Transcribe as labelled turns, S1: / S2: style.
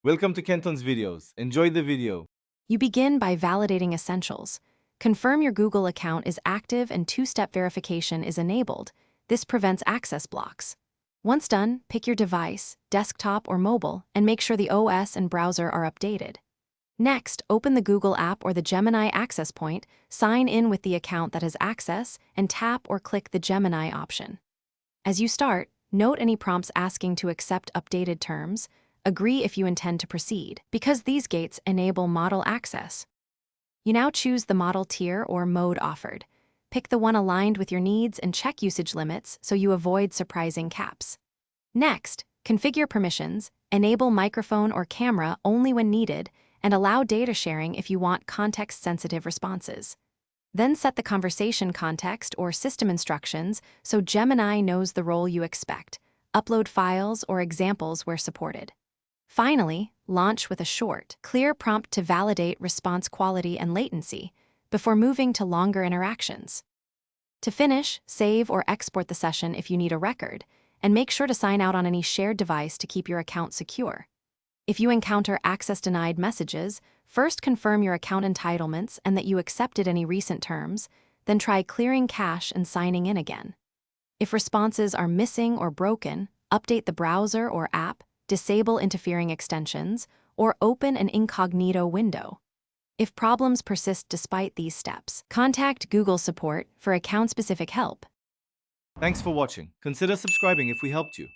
S1: Welcome to Kenton's videos. Enjoy the video.
S2: You begin by validating essentials. Confirm your Google account is active and two-step verification is enabled. This prevents access blocks. Once done, pick your device, desktop or mobile, and make sure the OS and browser are updated. Next, open the Google app or the Gemini access point, sign in with the account that has access, and tap or click the Gemini option. As you start, note any prompts asking to accept updated terms. Agree if you intend to proceed, because these gates enable model access. You now choose the model tier or mode offered. Pick the one aligned with your needs and check usage limits so you avoid surprising caps. Next, configure permissions, enable microphone or camera only when needed, and allow data sharing if you want context-sensitive responses. Then set the conversation context or system instructions so Gemini knows the role you expect. Upload files or examples where supported. Finally, launch with a short, clear prompt to validate response quality and latency before moving to longer interactions. To finish, save or export the session if you need a record, and make sure to sign out on any shared device to keep your account secure. If you encounter access-denied messages, first confirm your account entitlements and that you accepted any recent terms, then try clearing cache and signing in again. If responses are missing or broken, update the browser or app, disable interfering extensions, or open an incognito window. If problems persist despite these steps, contact Google support for account-specific help.
S1: Thanks for watching. Consider subscribing if we helped you.